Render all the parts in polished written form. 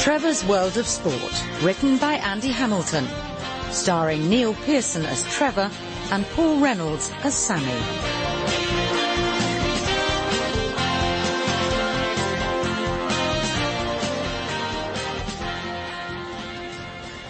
Trevor's World of Sport, written by Andy Hamilton, starring Neil Pearson as Trevor and Paul Reynolds as Sammy.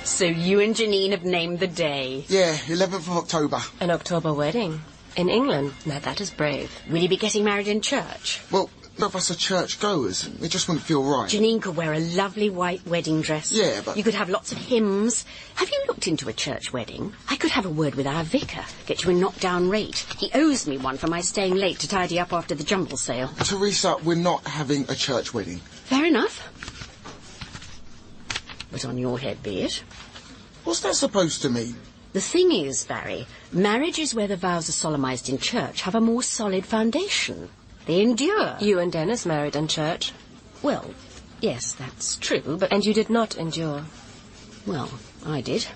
So you and Janine have named the day? Yeah, 11th of October. An October wedding? In England? Now that is brave. Will you be getting married in church? Well, none of us are church-goers. It just wouldn't feel right. Janine could wear a lovely white wedding dress. Yeah, but... You could have lots of hymns. Have you looked into a church wedding? I could have a word with our vicar. Get you a knockdown rate. He owes me one for my staying late to tidy up after the jumble sale. Theresa, we're not having a church wedding. Fair enough. But on your head be it. What's that supposed to mean? The thing is, Barry, marriages where the vows are solemnised in church have a more solid foundation. They endure. You and Dennis married in church. Well, yes, that's true, but... And you did not endure. Well, I did.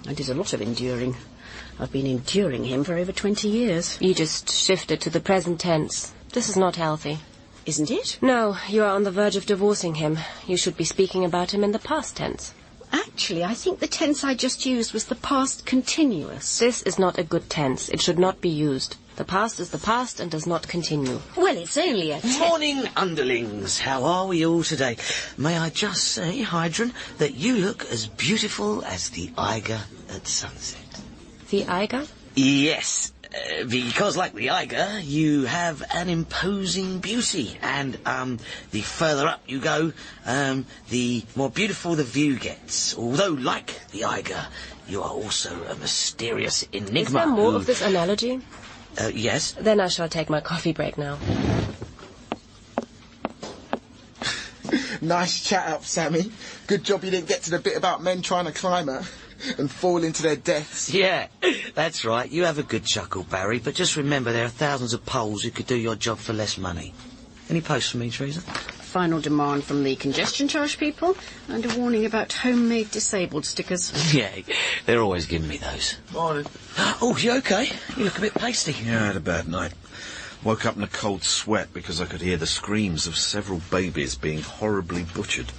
I did a lot of enduring. I've been enduring him for over 20 years. You just shifted to the present tense. This is not healthy. Isn't it? No, you are on the verge of divorcing him. You should be speaking about him in the past tense. Actually, I think the tense I just used was the past continuous. This is not a good tense. It should not be used. The past is the past and does not continue. Well, it's only a... Morning, underlings. How are we all today? May I just say, Heidrun, that you look as beautiful as the Ayres at sunset. The Ayres? Yes, because like the Ayres, you have an imposing beauty, and the further up you go, the more beautiful the view gets. Although, like the Ayres, you are also a mysterious enigma. Is there more of this analogy? Yes. Then I shall take my coffee break now. Nice chat up, Sammy. Good job you didn't get to the bit about men trying to climb her and fall into their deaths. Yeah, that's right. You have a good chuckle, Barry, but just remember there are thousands of Poles who could do your job for less money. Any posts for me, Theresa? Final demand from the congestion charge people and a warning about homemade disabled stickers. Yeah, they're always giving me those. Morning. Oh, you okay? You look a bit pasty. Yeah, I had a bad night. Woke up in a cold sweat because I could hear the screams of several babies being horribly butchered.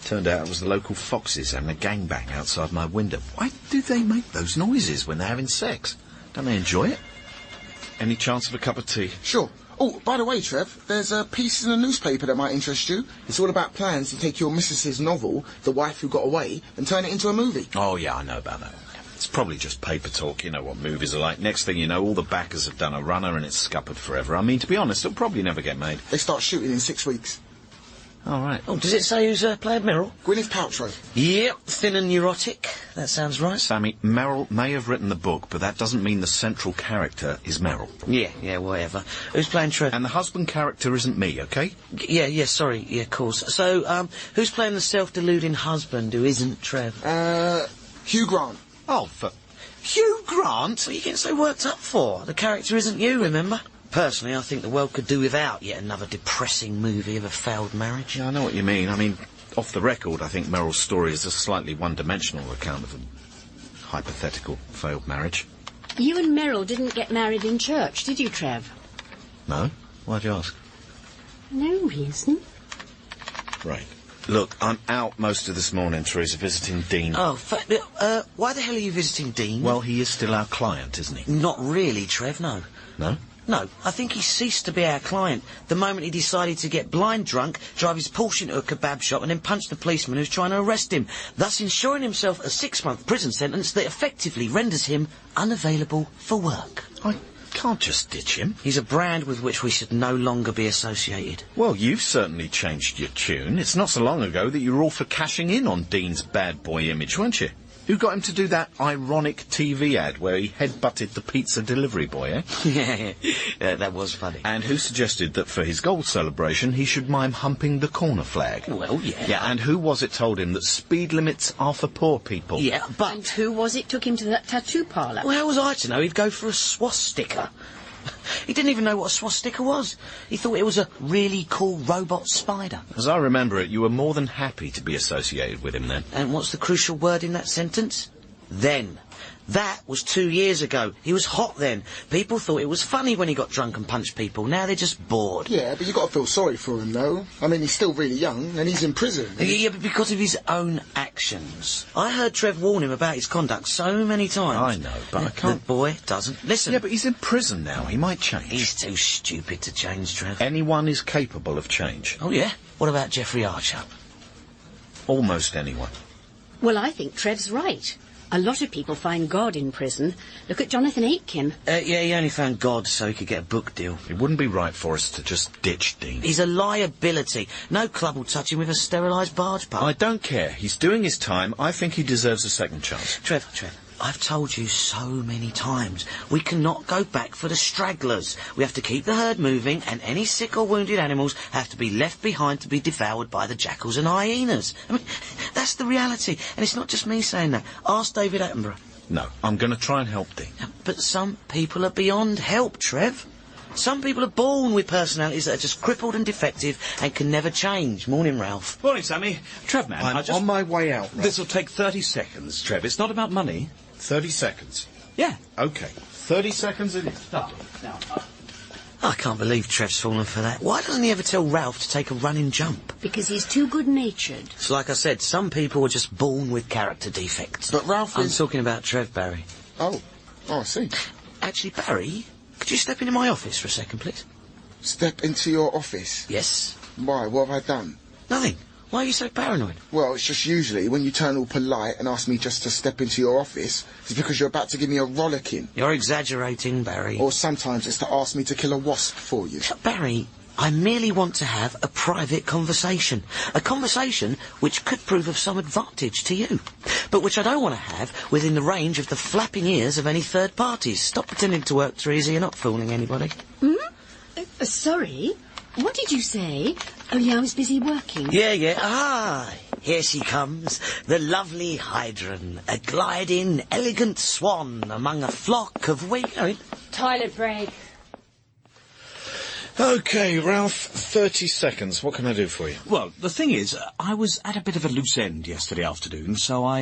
Turned out it was the local foxes having a gangbang outside my window. Why do they make those noises when they're having sex? Don't they enjoy it? Any chance of a cup of tea? Sure. Oh, by the way, Trev, there's a piece in the newspaper that might interest you. It's all about plans to take your missus's novel, The Wife Who Got Away, and turn it into a movie. Oh, yeah, I know about that. It's probably just paper talk. You know what movies are like. Next thing you know, all the backers have done a runner and it's scuppered forever. I mean, to be honest, it'll probably never get made. They start shooting in 6 weeks. All right. Oh, does it say who's playing Meryl? Gwyneth Paltrow. Yep, thin and neurotic. That sounds right. Sammy, Meryl may have written the book, but that doesn't mean the central character is Meryl. Yeah, whatever. Who's playing Trevor? And the husband character isn't me, okay? Yeah, sorry, yeah, of course. So, who's playing the self-deluding husband who isn't Trevor? Hugh Grant. Oh, for... Hugh Grant? What are you getting so worked up for? The character isn't you, remember? Personally, I think the world could do without yet another depressing movie of a failed marriage. Yeah, I know what you mean. I mean, off the record, I think Meryl's story is a slightly one-dimensional account of a hypothetical failed marriage. You and Meryl didn't get married in church, did you, Trev? No? Why'd you ask? No reason. Right. Look, I'm out most of this morning, Theresa, visiting Dean. Oh, why the hell are you visiting Dean? Well, he is still our client, isn't he? Not really, Trev, no. No? No, I think he ceased to be our client the moment he decided to get blind drunk, drive his Porsche into a kebab shop and then punch the policeman who's trying to arrest him, thus ensuring himself a 6-month prison sentence that effectively renders him unavailable for work. I can't just ditch him. He's a brand with which we should no longer be associated. Well, you've certainly changed your tune. It's not so long ago that you were all for cashing in on Dean's bad boy image, weren't you? Who got him to do that ironic TV ad where he head-butted the pizza delivery boy, eh? Yeah, that was funny. And who suggested that for his gold celebration he should mime humping the corner flag? Well, yeah. Yeah, and who was it told him that speed limits are for poor people? Yeah, but... And who was it took him to that tattoo parlour? Well, how was I to know he'd go for a swastika? He didn't even know what a swastika was. He thought it was a really cool robot spider. As I remember it, you were more than happy to be associated with him then. And what's the crucial word in that sentence? then. That was 2 years ago. He was hot then. People thought it was funny when he got drunk and punched people. Now they're just bored. Yeah, but you got to feel sorry for him, though. I mean, he's still really young, and he's in prison. Yeah, but because of his own actions. I heard Trev warn him about his conduct so many times. I know, but I can't... The boy doesn't listen. Yeah, but he's in prison now. He might change. He's too stupid to change, Trev. Anyone is capable of change. Oh, yeah? What about Jeffrey Archer? Almost anyone. Well, I think Trev's right. A lot of people find God in prison. Look at Jonathan Aitken. Yeah, he only found God so he could get a book deal. It wouldn't be right for us to just ditch Dean. He's a liability. No club will touch him with a sterilised barge pole. I don't care. He's doing his time. I think he deserves a second chance. Trevor, I've told you so many times. We cannot go back for the stragglers. We have to keep the herd moving, and any sick or wounded animals have to be left behind to be devoured by the jackals and hyenas. I mean, that's the reality. And it's not just me saying that. Ask David Attenborough. No, I'm going to try and help Dean. But some people are beyond help, Trev. Some people are born with personalities that are just crippled and defective and can never change. Morning, Ralph. Morning, Sammy. Trev, man, I'm on my way out, Ralph. This'll take 30 seconds, Trev. It's not about money. 30 seconds? Yeah. OK. 30 seconds it is. Start. Now. I can't believe Trev's fallen for that. Why doesn't he ever tell Ralph to take a running jump? Because he's too good-natured. It's like I said, some people are just born with character defects. But Ralph I'm is... talking about Trev, Barry. Oh, I see. Actually, Barry, could you step into my office for a second, please? Step into your office? Yes. Why? What have I done? Nothing. Why are you so paranoid? Well, it's just usually when you turn all polite and ask me just to step into your office, it's because you're about to give me a rollicking. You're exaggerating, Barry. Or sometimes it's to ask me to kill a wasp for you. Barry, I merely want to have a private conversation. A conversation which could prove of some advantage to you, but which I don't want to have within the range of the flapping ears of any third parties. Stop pretending to work, Theresa. You're not fooling anybody. Sorry? What did you say? Oh, yeah, I was busy working. Yeah. Ah, here she comes. The lovely Heidrun, a gliding, elegant swan among a flock of Toilet break. OK, Ralph, 30 seconds. What can I do for you? Well, the thing is, I was at a bit of a loose end yesterday afternoon, so I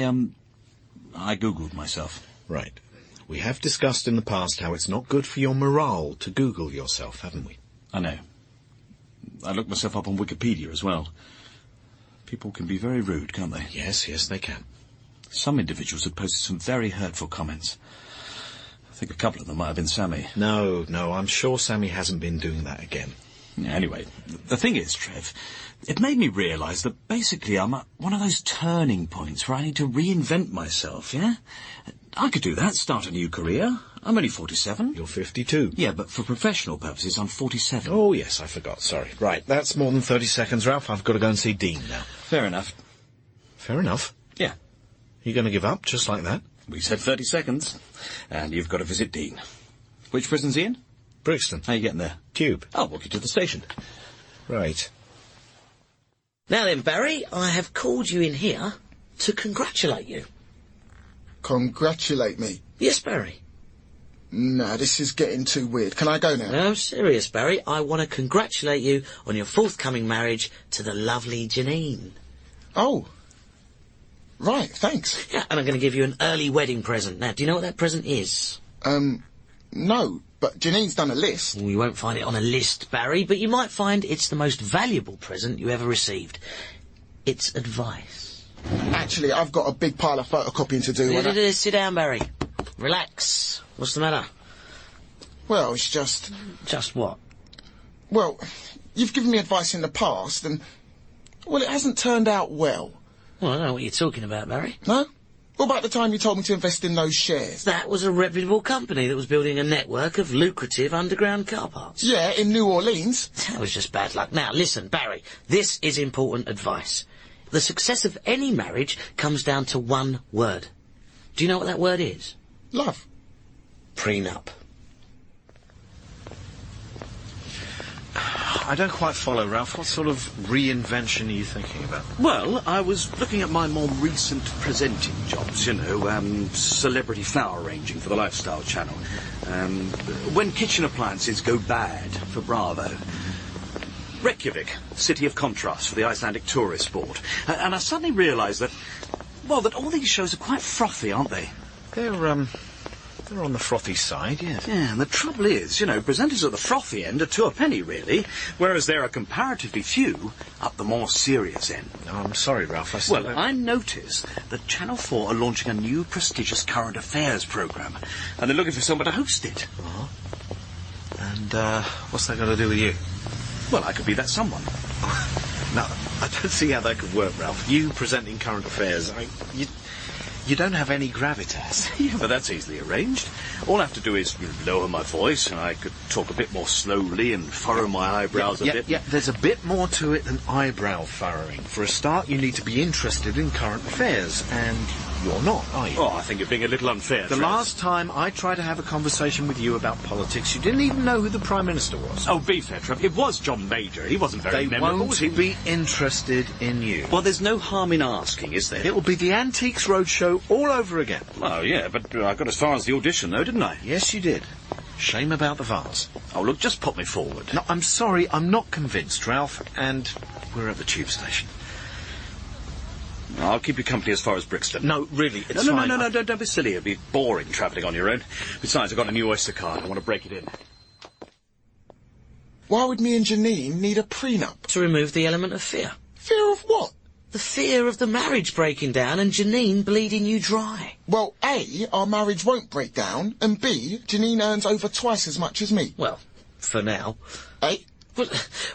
Googled myself. Right. We have discussed in the past how it's not good for your morale to Google yourself, haven't we? I know. I looked myself up on Wikipedia as well. People can be very rude, can't they? Yes, they can. Some individuals have posted some very hurtful comments. I think a couple of them might have been Sammy. No, I'm sure Sammy hasn't been doing that again. Yeah, anyway, the thing is, Trev, it made me realise that basically I'm at one of those turning points where I need to reinvent myself, yeah? I could do that, start a new career. I'm only 47. You're 52. Yeah, but for professional purposes, I'm 47. Oh, yes, I forgot, sorry. Right, that's more than 30 seconds, Ralph. I've got to go and see Dean now. Fair enough. Fair enough? Yeah. You going to give up, just like that? We said 30 seconds, and you've got to visit Dean. Which prison's he in? Brixton. How are you getting there? Tube. I'll walk you to the station. Right. Now then, Barry, I have called you in here to congratulate you. Congratulate me? Yes, Barry. No, this is getting too weird. Can I go now? No, serious, Barry. I want to congratulate you on your forthcoming marriage to the lovely Janine. Oh. Right, thanks. Yeah, and I'm going to give you an early wedding present. Now, do you know what that present is? No, but Janine's done a list. Well, you won't find it on a list, Barry, but you might find it's the most valuable present you ever received. It's advice. Actually, I've got a big pile of photocopying to do. Sit down, Barry. Relax. What's the matter? Well, it's just... Just what? Well, you've given me advice in the past, and... Well, it hasn't turned out well. Well, I don't know what you're talking about, Barry. No? What about the time you told me to invest in those shares? That was a reputable company that was building a network of lucrative underground car parks. Yeah, in New Orleans. That was just bad luck. Now, listen, Barry, this is important advice. The success of any marriage comes down to one word. Do you know what that word is? Love. Prenup. I don't quite follow, Ralph. What sort of reinvention are you thinking about? Well, I was looking at my more recent presenting jobs, celebrity flower arranging for the Lifestyle Channel. When kitchen appliances go bad for Bravo. Reykjavik, city of contrast for the Icelandic tourist board. And I suddenly realised that Well, that all these shows are quite frothy, aren't they? They're on the frothy side, yes. Yeah, and the trouble is, presenters at the frothy end are 2 a penny, really, whereas there are comparatively few up the more serious end. Oh, I'm sorry, Ralph. I noticed that Channel 4 are launching a new prestigious current affairs programme, and they're looking for someone to host it. Uh-huh. And, what's that got to do with you? Well, I could be that someone. No, I don't see how that could work, Ralph. You presenting current affairs, you don't have any gravitas. Yeah, but that's easily arranged. All I have to do is lower my voice, and I could talk a bit more slowly and furrow my eyebrows a bit. Yeah, there's a bit more to it than eyebrow furrowing. For a start, you need to be interested in current affairs, and you're not, are you? Oh, I think you're being a little unfair, The last time I tried to have a conversation with you about politics, you didn't even know who the Prime Minister was. Oh, be fair, Trevor. It was John Major. He wasn't very memorable. They won't be interested in you. Well, there's no harm in asking, is there? It will be the Antiques Roadshow all over again. Oh, yeah, but I got as far as the audition, though, didn't I? Yes, you did. Shame about the vase. Oh, look, just put me forward. No, I'm sorry, I'm not convinced, Ralph, and we're at the tube station. I'll keep you company as far as Brixton. No, really, it's fine. No, Don't be silly. It'd be boring travelling on your own. Besides, I've got a new Oyster card. I want to break it in. Why would me and Janine need a prenup? To remove the element of fear. Fear of what? The fear of the marriage breaking down and Janine bleeding you dry. Well, A, our marriage won't break down, and B, Janine earns over twice as much as me. Well, for now. Eh? Well,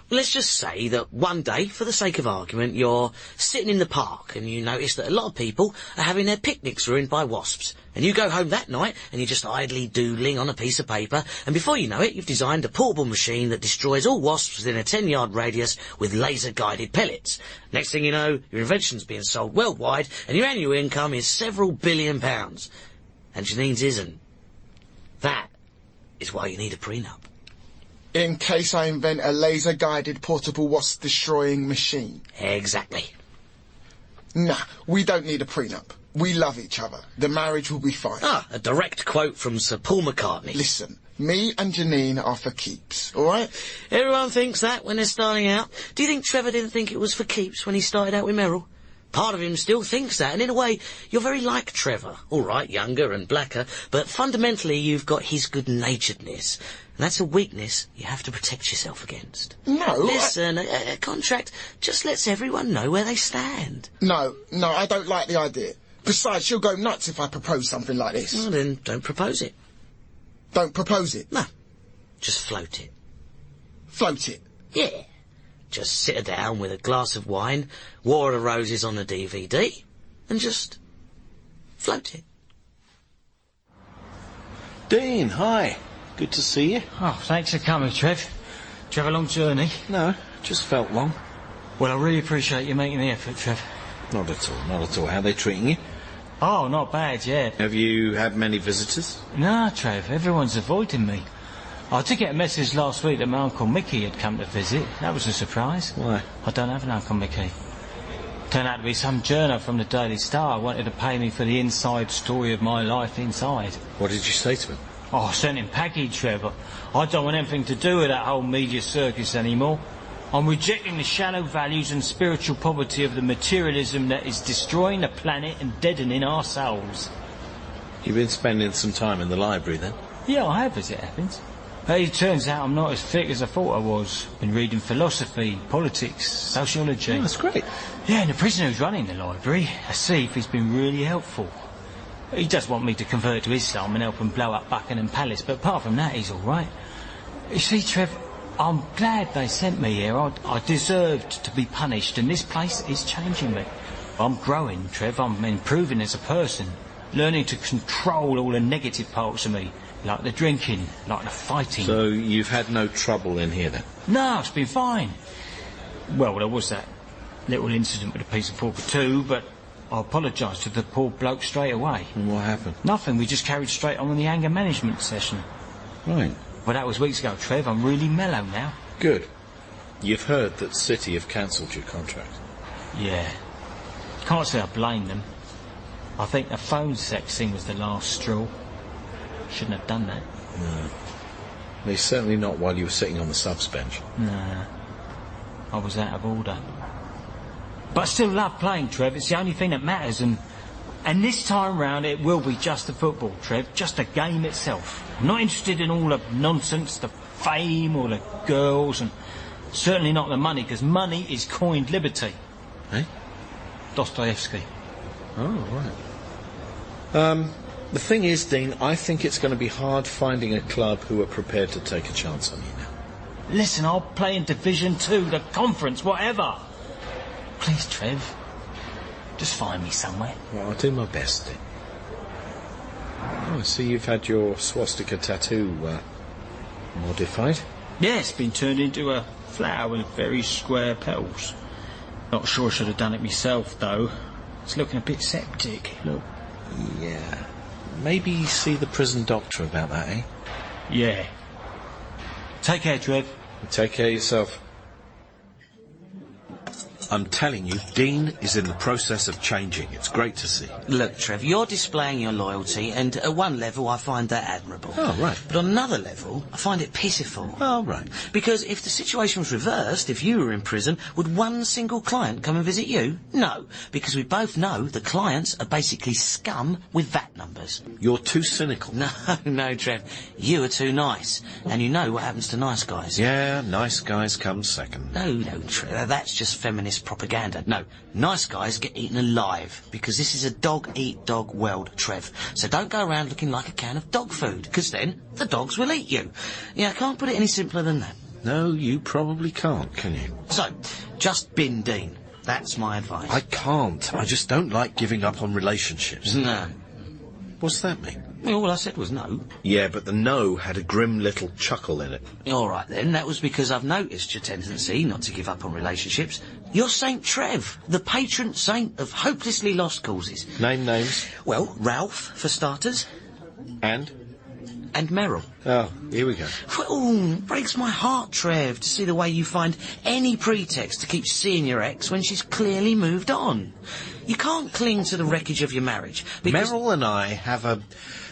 let's just say that one day, for the sake of argument, you're sitting in the park and you notice that a lot of people are having their picnics ruined by wasps. And you go home that night and you're just idly doodling on a piece of paper, and before you know it, you've designed a portable machine that destroys all wasps within a 10-yard radius with laser-guided pellets. Next thing you know, your invention's being sold worldwide and your annual income is several billion pounds. And Janine's isn't. That is why you need a prenup. In case I invent a laser-guided portable wasp-destroying machine. Exactly. Nah, we don't need a prenup. We love each other. The marriage will be fine. Ah, a direct quote from Sir Paul McCartney. Listen, me and Janine are for keeps, all right? Everyone thinks that when they're starting out. Do you think Trevor didn't think it was for keeps when he started out with Meryl? Part of him still thinks that, and in a way, you're very like Trevor. All right, younger and blacker, but fundamentally you've got his good-naturedness. And that's a weakness you have to protect yourself against. No, Listen, a contract just lets everyone know where they stand. No, I don't like the idea. Besides, she'll go nuts if I propose something like this. Well, then don't propose it. Don't propose it? No, just float it. Float it? Yeah. Just sit her down with a glass of wine, War of the Roses on the DVD, and just float it. Dean, hi. Good to see you. Oh, thanks for coming, Trev. Do you have a long journey? No, just felt long. Well, I really appreciate you making the effort, Trev. Not at all, not at all. How are they treating you? Oh, not bad, yeah. Have you had many visitors? No, Trev, everyone's avoiding me. I did get a message last week that my Uncle Mickey had come to visit. That was a surprise. Why? I don't have an Uncle Mickey. Turned out to be some journo from the Daily Star wanted to pay me for the inside story of my life inside. What did you say to him? Oh, I sent him package, Trevor. I don't want anything to do with that whole media circus anymore. I'm rejecting the shallow values and spiritual poverty of the materialism that is destroying the planet and deadening our souls. You've been spending some time in the library, then? Yeah, I have, as it happens. It turns out I'm not as thick as I thought I was. Been reading philosophy, politics, sociology. Oh, that's great. Yeah, and the prisoner who's running the library, Asif, has been really helpful. He does want me to convert to Islam and help him blow up Buckingham Palace, but apart from that, he's all right. You see, Trev, I'm glad they sent me here. I deserved to be punished, and this place is changing me. I'm growing, Trev. I'm improving as a person, learning to control all the negative parts of me, like the drinking, like the fighting. So you've had no trouble in here, then? No, it's been fine. Well, there was that little incident with a piece of pork or two, but I apologised to the poor bloke straight away. And what happened? Nothing. We just carried straight on with the anger management session. Right. Well, that was weeks ago, Trev. I'm really mellow now. Good. You've heard that City have cancelled your contract? Yeah. Can't say I blame them. I think the phone sex thing was the last straw. Shouldn't have done that. No. At least certainly not while you were sitting on the subs bench. No. I was out of order. But I still love playing, Trev. It's the only thing that matters, and And this time round it will be just the football, Trev, just a game itself. I'm not interested in all the nonsense, the fame or the girls, and certainly not the money, because money is coined liberty. Eh? Dostoevsky. Oh, right. The thing is, Dean, I think it's going to be hard finding a club who are prepared to take a chance on you now. Listen, I'll play in Division 2, the conference, whatever. Please, Trev, just find me somewhere. Well, I'll do my best, Dean. Oh, I see you've had your swastika tattoo modified. Yeah, it's been turned into a flower with very square petals. Not sure I should have done it myself, though. It's looking a bit septic. Look. Yeah. Maybe see the prison doctor about that, eh? Yeah. Take care, Trev. Take care of yourself. I'm telling you, Dean is in the process of changing. It's great to see. Look, Trev, you're displaying your loyalty, and at one level I find that admirable. Oh, right. But on another level, I find it pitiful. Oh, right. Because if the situation was reversed, if you were in prison, would one single client come and visit you? No, because we both know the clients are basically scum with VAT numbers. You're too cynical. No, Trev. You are too nice. And you know what happens to nice guys. Yeah, nice guys come second. No, Trev, that's just feminist propaganda. No, nice guys get eaten alive, because this is a dog-eat-dog world, Trev. So don't go around looking like a can of dog food, because then the dogs will eat you. Yeah, I can't put it any simpler than that. No, you probably can't, can you? So, just bin Dean. That's my advice. I can't. I just don't like giving up on relationships. No. What's that mean? Well, all I said was no. Yeah, but the no had a grim little chuckle in it. All right, then. That was because I've noticed your tendency not to give up on relationships. You're Saint Trev, the patron saint of hopelessly lost causes. Name names. Well, Ralph, for starters. And Meryl. Oh, here we go. Well, breaks my heart, Trev, to see the way you find any pretext to keep seeing your ex when she's clearly moved on. You can't cling to the wreckage of your marriage, because... Meryl and I have a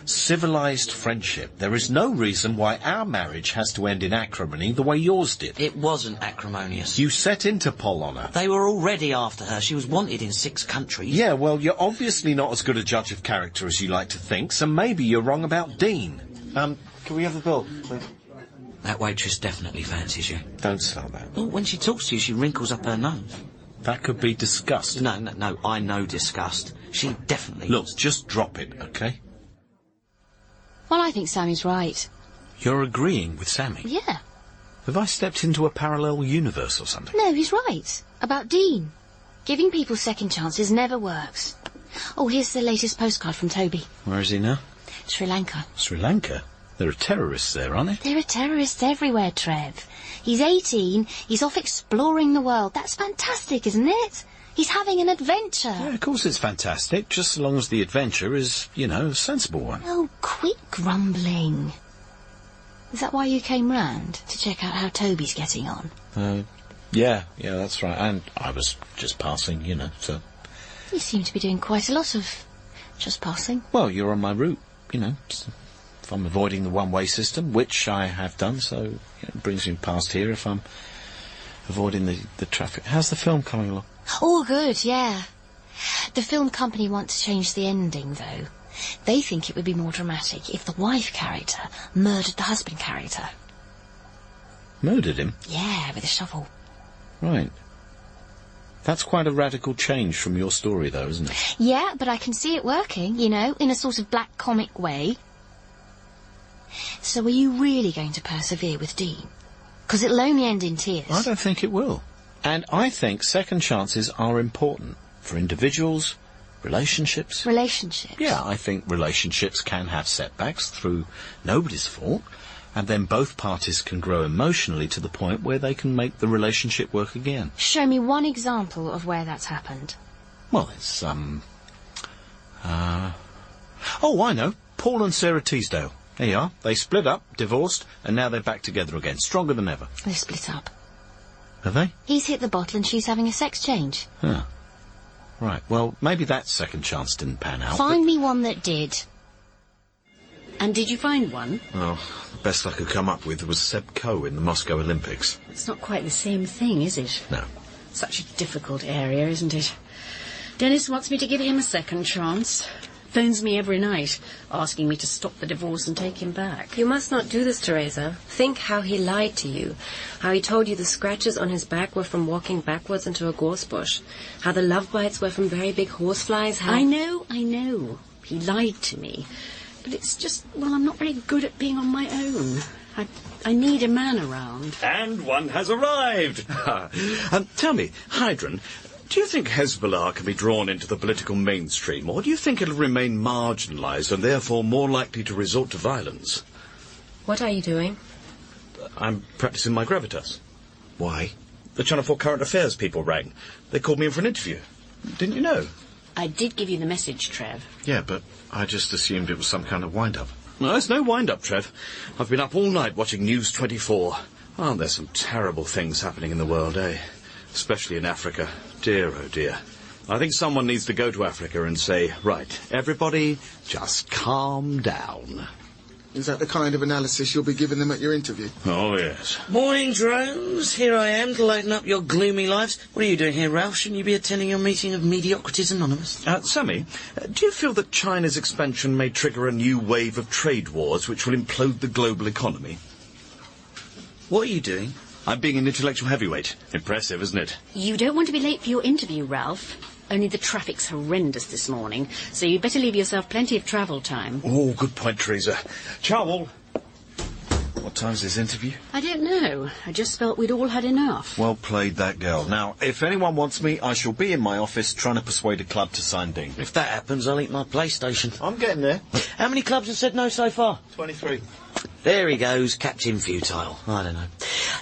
civilised friendship. There is no reason why our marriage has to end in acrimony the way yours did. It wasn't acrimonious. You set Interpol on her. They were already after her. She was wanted in 6 countries. Yeah, well, you're obviously not as good a judge of character as you like to think, so maybe you're wrong about Dean. Can we have the bill, please? That waitress definitely fancies you. Don't start that. Well, when she talks to you, she wrinkles up her nose. That could be disgust. No, I know disgust. She definitely... Look, just drop it, okay? Well, I think Sammy's right. You're agreeing with Sammy? Yeah. Have I stepped into a parallel universe or something? No, he's right. About Dean. Giving people second chances never works. Oh, here's the latest postcard from Toby. Where is he now? Sri Lanka. Sri Lanka? There are terrorists there, aren't there? There are terrorists everywhere, Trev. He's 18, he's off exploring the world. That's fantastic, isn't it? He's having an adventure. Yeah, of course it's fantastic, just so long as the adventure is, a sensible one. Oh, quit grumbling. Is that why you came round? To check out how Toby's getting on? Yeah, that's right. And I was just passing, so... You seem to be doing quite a lot of just passing. Well, you're on my route, If I'm avoiding the one-way system, which I have done, so it brings me past here if I'm avoiding the traffic. How's the film coming along? Oh, good, yeah. The film company want to change the ending, though. They think it would be more dramatic if the wife character murdered the husband character. Murdered him? Yeah, with a shovel. Right. That's quite a radical change from your story, though, isn't it? Yeah, but I can see it working, in a sort of black comic way. So are you really going to persevere with Dean? Because it'll only end in tears. I don't think it will. And I think second chances are important for individuals, relationships. Relationships? Yeah, I think relationships can have setbacks through nobody's fault, and then both parties can grow emotionally to the point where they can make the relationship work again. Show me one example of where that's happened. Well, it's, oh, I know. Paul and Sarah Teasdale. There you are. They split up, divorced, and now they're back together again, stronger than ever. They've split up. Have they? He's hit the bottle and she's having a sex change. Huh. Right, well, maybe that second chance didn't pan out. Find me one that did. And did you find one? Well, the best I could come up with was Seb Coe in the Moscow Olympics. It's not quite the same thing, is it? No. Such a difficult area, isn't it? Dennis wants me to give him a second chance. Phones me every night, asking me to stop the divorce and take him back. You must not do this, Theresa. Think how he lied to you. How he told you the scratches on his back were from walking backwards into a gorse bush. How the love bites were from very big horseflies. How... I know. He lied to me. But it's just, well, I'm not very good at being on my own. I need a man around. And one has arrived. Tell me, Heidrun, do you think Hezbollah can be drawn into the political mainstream, or do you think it'll remain marginalised and therefore more likely to resort to violence? What are you doing? I'm practising my gravitas. Why? The Channel 4 Current Affairs people rang. They called me in for an interview. Didn't you know? I did give you the message, Trev. Yeah, but I just assumed it was some kind of wind-up. No, it's no wind-up, Trev. I've been up all night watching News 24. Aren't there some terrible things happening in the world, eh? Especially in Africa. Dear, oh dear. I think someone needs to go to Africa and say, right, everybody, just calm down. Is that the kind of analysis you'll be giving them at your interview? Oh, yes. Morning, drones. Here I am to lighten up your gloomy lives. What are you doing here, Ralph? Shouldn't you be attending your meeting of Mediocrities Anonymous? Sammy, do you feel that China's expansion may trigger a new wave of trade wars which will implode the global economy? What are you doing? I'm being an intellectual heavyweight. Impressive, isn't it? You don't want to be late for your interview, Ralph. Only the traffic's horrendous this morning, so you'd better leave yourself plenty of travel time. Oh, good point, Theresa. Ciao, all. What time's this interview? I don't know. I just felt we'd all had enough. Well played, that girl. Now, if anyone wants me, I shall be in my office trying to persuade a club to sign Dean. If that happens, I'll eat my PlayStation. I'm getting there. How many clubs have said no so far? 23. There he goes, Captain Futile. I don't know.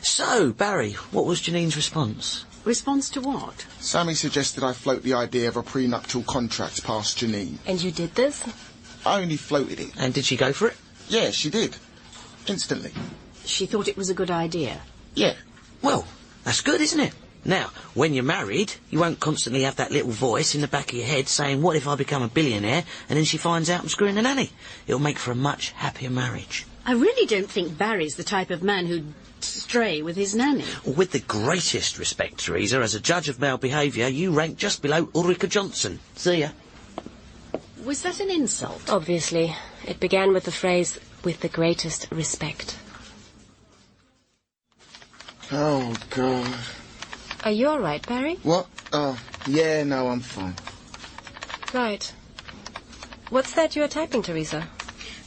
So, Barry, what was Janine's response? Response to what? Sammy suggested I float the idea of a prenuptial contract past Janine. And you did this? I only floated it. And did she go for it? Yeah, she did. Instantly. She thought it was a good idea. Yeah. Well, that's good, isn't it? Now, when you're married, you won't constantly have that little voice in the back of your head saying, what if I become a billionaire, and then she finds out I'm screwing the nanny? It'll make for a much happier marriage. I really don't think Barry's the type of man who'd stray with his nanny. With the greatest respect, Theresa, as a judge of male behaviour, you rank just below Ulrika Johnson. See ya. Was that an insult? Obviously. It began with the phrase, with the greatest respect. Oh, God. Are you all right, Barry? What? Oh, yeah, no, I'm fine. Right. What's that you're typing, Theresa?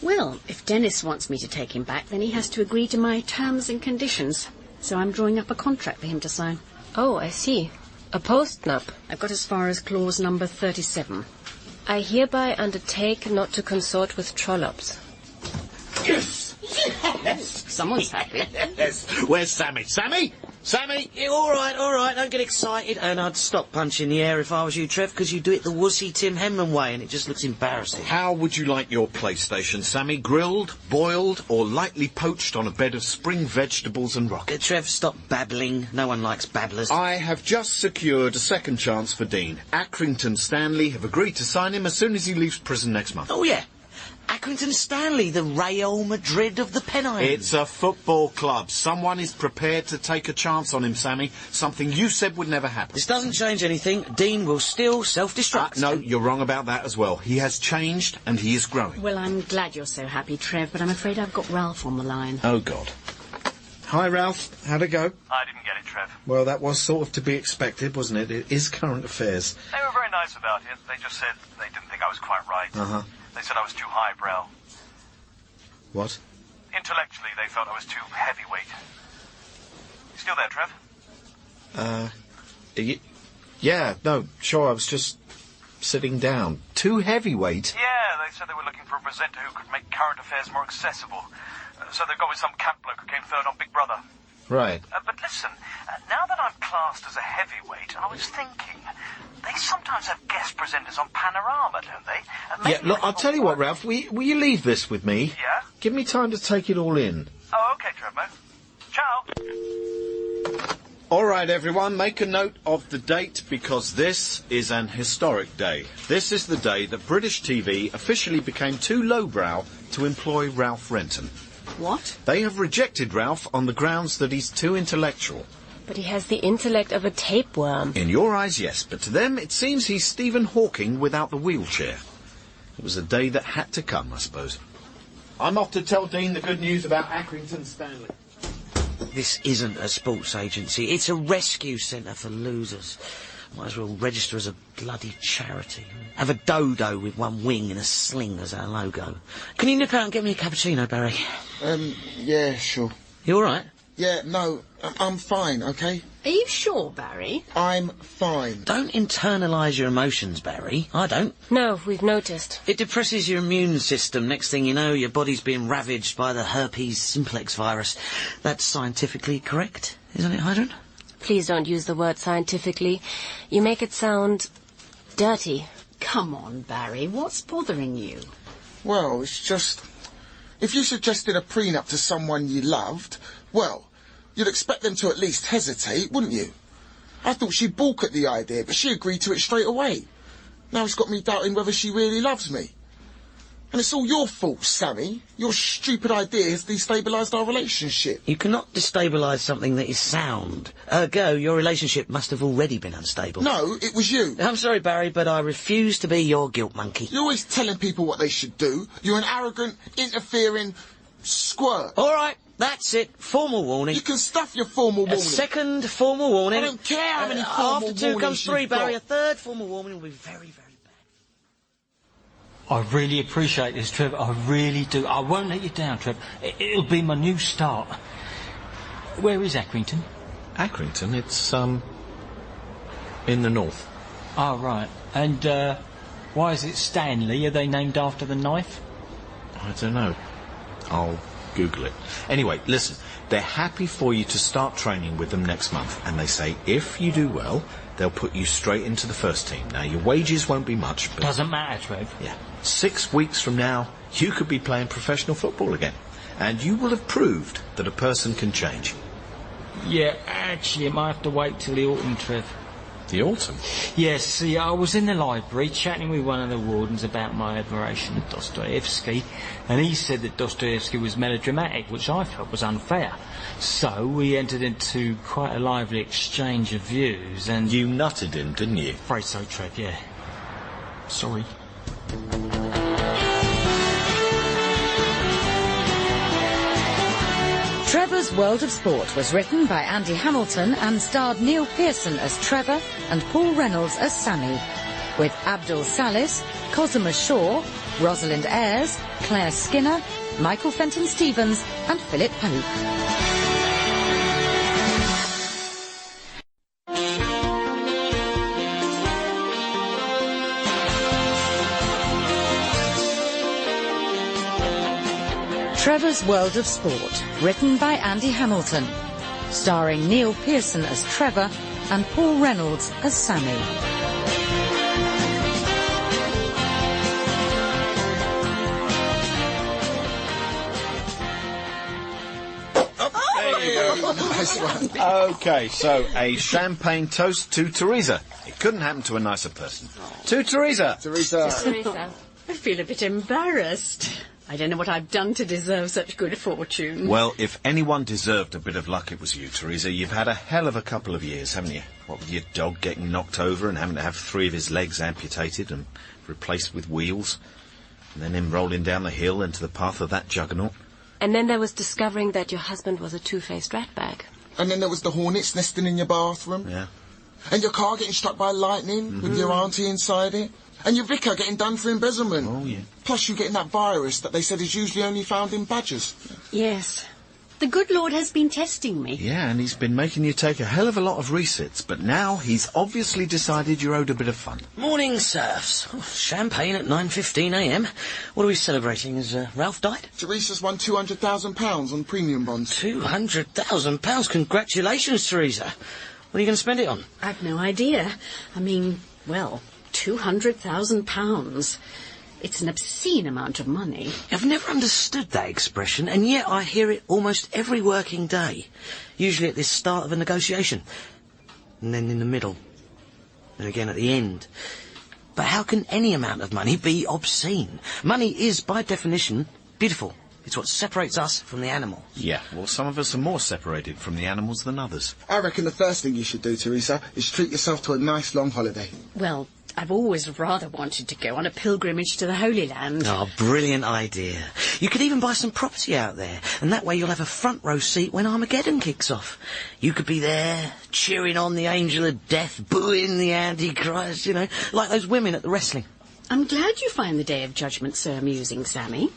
Well, if Dennis wants me to take him back, then he has to agree to my terms and conditions. So I'm drawing up a contract for him to sign. Oh, I see. A postnup. I've got as far as clause number 37. I hereby undertake not to consort with trollops. Yes! Yes! Someone's happy. Yes. Where's Sammy? Sammy? Sammy? Yeah, all right, don't get excited. And I'd stop punching the air if I was you, Trev, because you do it the wussy Tim Henman way, and it just looks embarrassing. How would you like your PlayStation, Sammy? Grilled, boiled, or lightly poached on a bed of spring vegetables and rocket? Trev, stop babbling. No one likes babblers. I have just secured a second chance for Dean. Accrington Stanley have agreed to sign him as soon as he leaves prison next month. Oh, yeah. Accrington Stanley, the Real Madrid of the Pennines. It's a football club. Someone is prepared to take a chance on him, Sammy. Something you said would never happen. This doesn't change anything. Dean will still self-destruct. No, you're wrong about that as well. He has changed and he is growing. Well, I'm glad you're so happy, Trev, but I'm afraid I've got Ralph on the line. Oh, God. Hi, Ralph. How'd it go? I didn't get it, Trev. Well, that was sort of to be expected, wasn't it? It is current affairs. They were very nice about it. They just said they didn't think I was quite right. Uh-huh. They said I was too highbrow. What? Intellectually, they felt I was too heavyweight. You still there, Trev? Yeah, no, sure, I was just sitting down. Too heavyweight? Yeah, they said they were looking for a presenter who could make current affairs more accessible. So they've gone with some camp bloke who came third on Big Brother. Right. But listen, now that I'm classed as a heavyweight, I was thinking, they sometimes have guest presenters on Panorama, don't they? Yeah, look, I'll tell you what, Ralph, will you leave this with me? Yeah? Give me time to take it all in. Oh, OK, Trevor. Ciao. All right, everyone, make a note of the date, because this is an historic day. This is the day that British TV officially became too lowbrow to employ Ralph Renton. What? They have rejected Ralph on the grounds that he's too intellectual. But he has the intellect of a tapeworm. In your eyes, yes, but to them it seems he's Stephen Hawking without the wheelchair. It was a day that had to come, I suppose. I'm off to tell Dean the good news about Accrington Stanley. This isn't a sports agency. It's a rescue centre for losers. Might as well register as a bloody charity. Have a dodo with one wing and a sling as our logo. Can you nip out and get me a cappuccino, Barry? Yeah, sure. You all right? Yeah, no, I'm fine, okay? Are you sure, Barry? I'm fine. Don't internalise your emotions, Barry. I don't. No, we've noticed. It depresses your immune system. Next thing you know, your body's being ravaged by the herpes simplex virus. That's scientifically correct, isn't it, Heidrun? Please don't use the word scientifically. You make it sound dirty. Come on, Barry, what's bothering you? Well, it's just... If you suggested a prenup to someone you loved, well, you'd expect them to at least hesitate, wouldn't you? I thought she'd balk at the idea, but she agreed to it straight away. Now it's got me doubting whether she really loves me. And it's all your fault, Sammy. Your stupid idea has destabilised our relationship. You cannot destabilise something that is sound. Ergo, your relationship must have already been unstable. No, it was you. I'm sorry, Barry, but I refuse to be your guilt monkey. You're always telling people what they should do. You're an arrogant, interfering squirt. All right, that's it. Formal warning. You can stuff your formal warning. A second formal warning. I don't care how many formal After two comes three, you've got. Barry. A third formal warning will be very, very bad. I really appreciate this, Trevor. I really do. I won't let you down, Trevor. It'll be my new start. Where is Accrington? Accrington? It's, in the north. Oh, right. And, why is it Stanley? Are they named after the knife? I don't know. I'll Google it. Anyway, listen. They're happy for you to start training with them next month. And they say if you do well, they'll put you straight into the first team. Now, your wages won't be much, but... Doesn't matter, Trev. Yeah. 6 weeks from now, you could be playing professional football again. And you will have proved that a person can change. Yeah, actually, it might have to wait till the autumn, Trev. The autumn? Yes, see, I was in the library chatting with one of the wardens about my admiration of Dostoevsky, and he said that Dostoevsky was melodramatic, which I felt was unfair. So we entered into quite a lively exchange of views, and... You nutted him, didn't you? Afraid so, Trev, yeah. Sorry. Trevor's World of Sport was written by Andy Hamilton and starred Neil Pearson as Trevor and Paul Reynolds as Sammy, with Abdul Salis, Cosima Shaw, Rosalind Ayres, Claire Skinner, Michael Fenton Stevens and Philip Pope. Trevor's World of Sport, written by Andy Hamilton, starring Neil Pearson as Trevor and Paul Reynolds as Sammy. Nice one. Okay, so a champagne toast to Theresa. It couldn't happen to a nicer person. To Theresa. Theresa. Theresa. I feel a bit embarrassed. I don't know what I've done to deserve such good fortune. Well, if anyone deserved a bit of luck, it was you, Theresa. You've had a hell of a couple of years, haven't you? What with your dog getting knocked over and having to have 3 of his legs amputated and replaced with wheels, and then him rolling down the hill into the path of that juggernaut. And then there was discovering that your husband was a two-faced ratbag. And then there was the hornets nesting in your bathroom. Yeah. And your car getting struck by lightning with your auntie inside it. And your vicar getting done for embezzlement. Oh, yeah. Plus you getting that virus that they said is usually only found in badgers. Yes. The good Lord has been testing me. Yeah, and he's been making you take a hell of a lot of resits, but now he's obviously decided you're owed a bit of fun. Morning, serfs. Oh, champagne at 9:15 a.m. What are we celebrating? Has Ralph died? Teresa's won £200,000 on premium bonds. £200,000. Congratulations, Theresa. What are you going to spend it on? I've no idea. I mean, well, £200,000. It's an obscene amount of money. I've never understood that expression, and yet I hear it almost every working day. Usually at the start of a negotiation, and then in the middle, and again at the end. But how can any amount of money be obscene? Money is, by definition, beautiful, It's what separates us from the animals. Yeah, well, some of us are more separated from the animals than others. I reckon the first thing you should do, Theresa, is treat yourself to a nice long holiday. Well, I've always rather wanted to go on a pilgrimage to the Holy Land. Oh, brilliant idea. You could even buy some property out there, and that way you'll have a front row seat when Armageddon kicks off. You could be there, cheering on the angel of death, booing the Antichrist, you know, like those women at the wrestling. I'm glad you find the Day of Judgment so amusing, Sammy.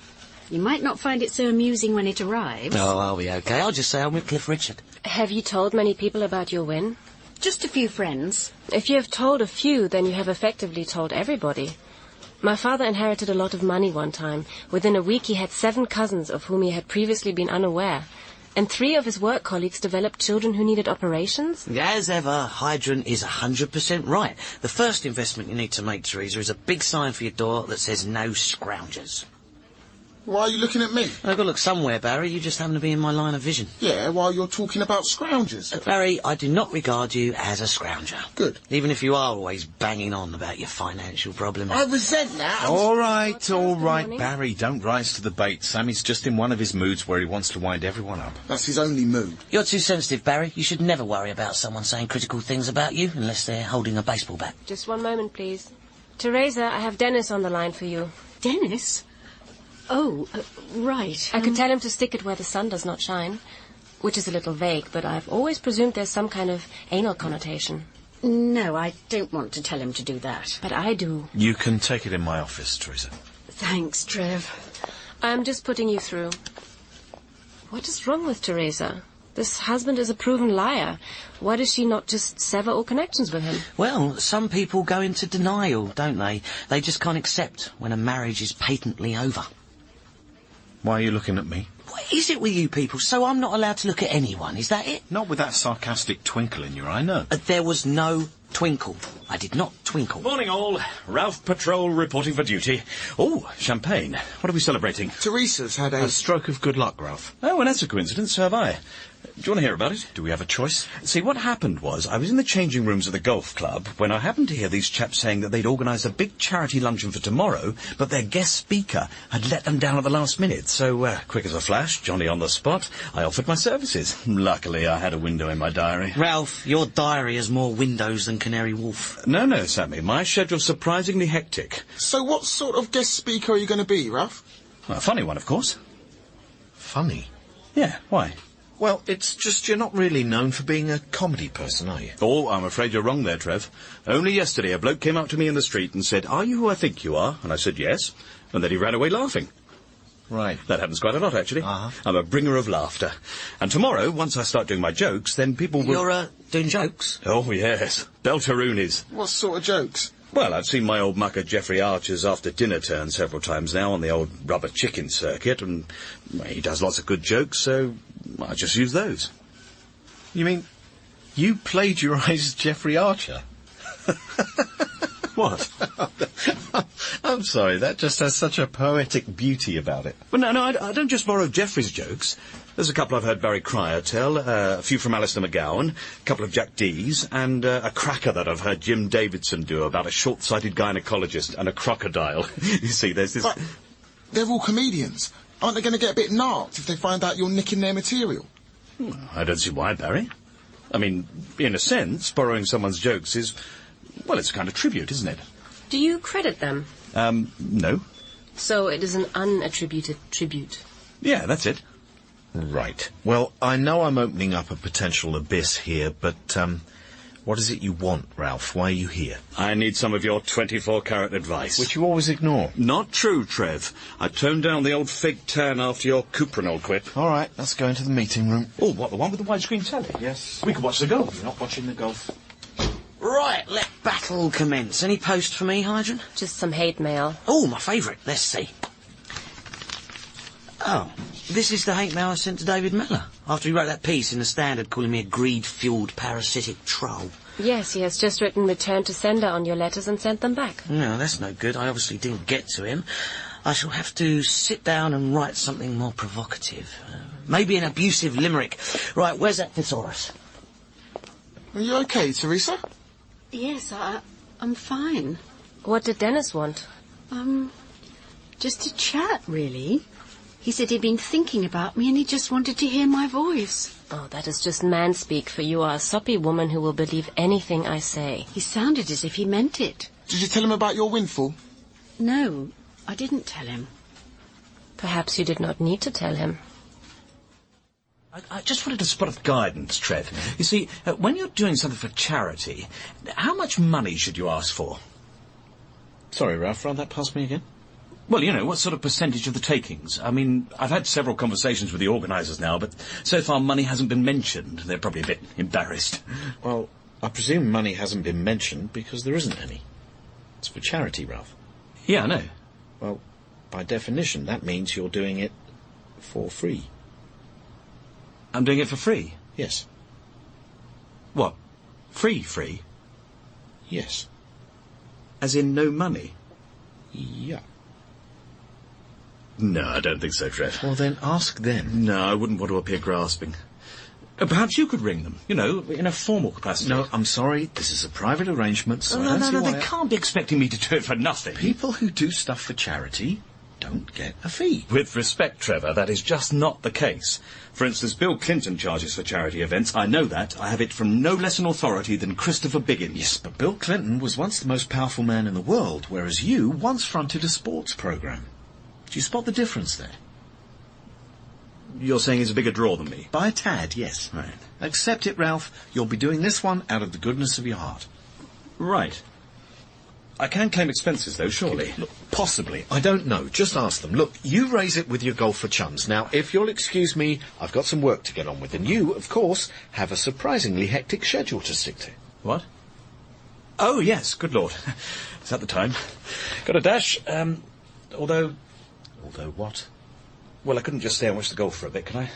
You might not find it so amusing when it arrives. Oh, I'll be okay. I'll just say I'm with Cliff Richard. Have you told many people about your win? Just a few friends. If you have told a few, then you have effectively told everybody. My father inherited a lot of money one time. Within a week he had 7 cousins of whom he had previously been unaware. And 3 of his work colleagues developed children who needed operations. As ever, Heidrun is 100% right. The first investment you need to make, Theresa, is a big sign for your door that says no scroungers. Why are you looking at me? I've got to look somewhere, Barry. You just happen to be in my line of vision. Yeah, while you're talking about scroungers. Barry, I do not regard you as a scrounger. Good. Even if you are always banging on about your financial problems. I resent that. All right, Barry, don't rise to the bait. Sammy's just in one of his moods where he wants to wind everyone up. That's his only mood. You're too sensitive, Barry. You should never worry about someone saying critical things about you unless they're holding a baseball bat. Just one moment, please. Theresa, I have Dennis on the line for you. Dennis? Oh, right. I could tell him to stick it where the sun does not shine, which is a little vague, but I've always presumed there's some kind of anal connotation. No, I don't want to tell him to do that. But I do. You can take it in my office, Theresa. Thanks, Trev. I'm just putting you through. What is wrong with Theresa? This husband is a proven liar. Why does she not just sever all connections with him? Well, some people go into denial, don't they? They just can't accept when a marriage is patently over. Why are you looking at me? What is it with you people? So I'm not allowed to look at anyone, is that it? Not with that sarcastic twinkle in your eye, no. There was no twinkle. I did not twinkle. Morning, all. Ralph Patrol reporting for duty. Oh, champagne. What are we celebrating? Teresa's had A stroke of good luck, Ralph. Oh, well, that's a coincidence. So have I. Do you want to hear about it? Do we have a choice? See, what happened was I was in the changing rooms of the golf club when I happened to hear these chaps saying that they'd organised a big charity luncheon for tomorrow, but their guest speaker had let them down at the last minute. So, quick as a flash, Johnny on the spot, I offered my services. Luckily, I had a window in my diary. Ralph, your diary has more windows than Canary Wharf. No, Sammy, my schedule's surprisingly hectic. So what sort of guest speaker are you going to be, Ralph? Well, a funny one, of course. Funny? Yeah, why? Well, it's just you're not really known for being a comedy person, are you? Oh, I'm afraid you're wrong there, Trev. Only yesterday a bloke came up to me in the street and said, "Are you who I think you are?" And I said, "Yes." And then he ran away laughing. Right. That happens quite a lot, actually. Uh-huh. I'm a bringer of laughter. And tomorrow, once I start doing my jokes, then people will... You're, doing jokes? Oh, yes. Beltaroon is. What sort of jokes? Well, I've seen my old mucker Geoffrey Archer's after dinner turn several times now on the old rubber chicken circuit, and he does lots of good jokes, so I just use those. You mean you plagiarised Geoffrey Archer? What? I'm sorry, that just has such a poetic beauty about it. Well, no, I don't just borrow Geoffrey's jokes. There's a couple I've heard Barry Cryer tell, a few from Alistair McGowan, a couple of Jack Dee's, and a cracker that I've heard Jim Davidson do about a short-sighted gynaecologist and a crocodile. You see, there's this... But they're all comedians. Aren't they going to get a bit narked if they find out you're nicking their material? I don't see why, Barry. I mean, in a sense, borrowing someone's jokes is... Well, it's a kind of tribute, isn't it? Do you credit them? No. So it is an unattributed tribute. Yeah, that's it. Right. Well, I know I'm opening up a potential abyss here, but, what is it you want, Ralph? Why are you here? I need some of your 24-carat advice. Which you always ignore. Not true, Trev. I toned down the old fig tan after your Cuprinol quip. All right, let's go into the meeting room. Oh, what, the one with the widescreen telly? Yes. We could watch the golf. You're not watching the golf. Right, let battle commence. Any post for me, Heidrun? Just some hate mail. Oh, my favourite. Let's see. Oh, this is the hate mail I sent to David Mellor after he wrote that piece in the Standard calling me a greed-fueled parasitic troll. Yes, he has just written return to sender on your letters and sent them back. No, that's no good. I obviously didn't get to him. I shall have to sit down and write something more provocative. Maybe an abusive limerick. Right, where's that thesaurus? Are you okay, Theresa? Yes, I'm fine. What did Dennis want? Just to chat, really. He said he'd been thinking about me and he just wanted to hear my voice. Oh, that is just man-speak, for you are a soppy woman who will believe anything I say. He sounded as if he meant it. Did you tell him about your windfall? No, I didn't tell him. Perhaps you did not need to tell him. I just wanted a spot of guidance, Trev. You see, when you're doing something for charity, how much money should you ask for? Sorry, Ralph, run that past me again. Well, you know, what sort of percentage of the takings? I mean, I've had several conversations with the organisers now, but so far money hasn't been mentioned. They're probably a bit embarrassed. Well, I presume money hasn't been mentioned because there isn't any. It's for charity, Ralph. Yeah, I know. Well, by definition, that means you're doing it for free. I'm doing it for free? Yes. What? Free? Yes. As in no money? Yeah. No, I don't think so, Trev. Well, then ask them. No, I wouldn't want to appear grasping. Perhaps you could ring them, you know, in a formal capacity. No, I'm sorry. This is a private arrangement, so No, they can't be expecting me to do it for nothing. People who do stuff for charity don't get a fee. With respect, Trevor, that is just not the case. For instance, Bill Clinton charges for charity events. I know that. I have it from no less an authority than Christopher Biggins. Yes, but Bill Clinton was once the most powerful man in the world, whereas you once fronted a sports programme. Do you spot the difference there? You're saying he's a bigger draw than me? By a tad, yes. Right. Accept it, Ralph. You'll be doing this one out of the goodness of your heart. Right. I can claim expenses, though, surely. Look, possibly. I don't know. Just ask them. Look, you raise it with your golfer chums. Now, if you'll excuse me, I've got some work to get on with. And you, of course, have a surprisingly hectic schedule to stick to. What? Oh, yes, good Lord. Is that the time? Got a dash, although... Although what? Well, I couldn't just stay and watch the golf for a bit, can I?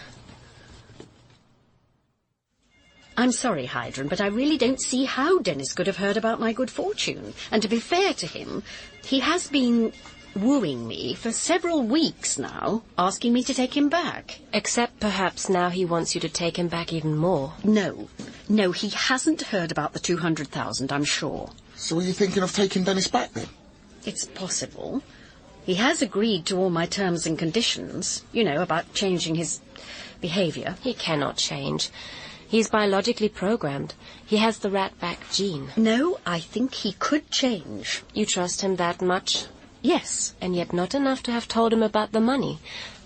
I'm sorry, Heidrun, but I really don't see how Dennis could have heard about my good fortune. And to be fair to him, he has been wooing me for several weeks now, asking me to take him back. Except perhaps now he wants you to take him back even more. No, he hasn't heard about the 200,000, I'm sure. So are you thinking of taking Dennis back then? It's possible. He has agreed to all my terms and conditions, you know, about changing his behaviour. He cannot change. He's biologically programmed. He has the rat-back gene. No, I think he could change. You trust him that much? Yes. And yet not enough to have told him about the money.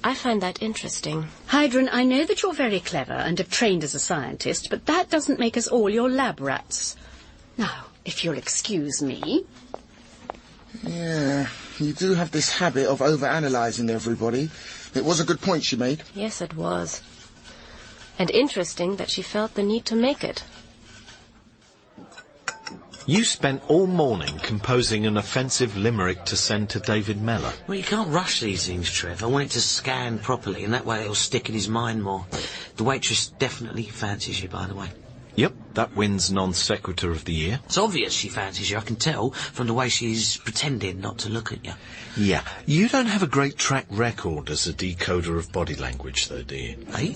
I find that interesting. Heidrun, I know that you're very clever and have trained as a scientist, but that doesn't make us all your lab rats. Now, if you'll excuse me... Yeah, you do have this habit of over-analysing everybody. It was a good point she made. Yes, it was. And interesting that she felt the need to make it. You spent all morning composing an offensive limerick to send to David Mellor. Well, you can't rush these things, Trev. I want it to scan properly, and that way it'll stick in his mind more. The waitress definitely fancies you, by the way. Yep, that wins non sequitur of the year. It's obvious she fancies you, I can tell, from the way she's pretending not to look at you. Yeah, you don't have a great track record as a decoder of body language, though, do you? Eh?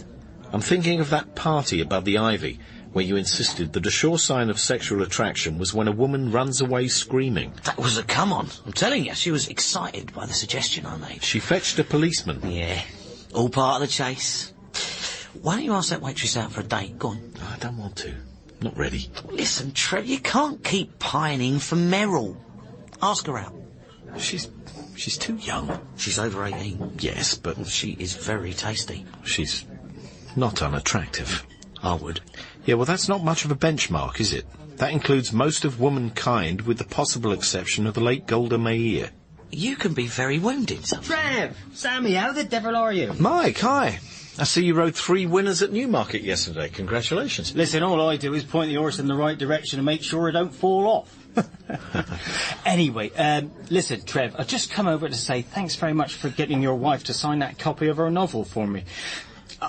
I'm thinking of that party above the ivy, where you insisted that a sure sign of sexual attraction was when a woman runs away screaming. That was a come-on. I'm telling you, she was excited by the suggestion I made. She fetched a policeman. Yeah, all part of the chase. Why don't you ask that waitress out for a date? Go on. I don't want to. Not ready. Listen, Trev, you can't keep pining for Meryl. Ask her out. She's too young. She's over 18. Yes, but... She is very tasty. She's not unattractive. I would. Yeah, well, that's not much of a benchmark, is it? That includes most of womankind, with the possible exception of the late Golda Meir. You can be very wounded sometimes. Trev! Sammy, how the devil are you? Mike, hi. I see you rode 3 winners at Newmarket yesterday. Congratulations. Listen, all I do is point the horse in the right direction and make sure it don't fall off. Anyway, listen, Trev, I've just come over to say thanks very much for getting your wife to sign that copy of her novel for me.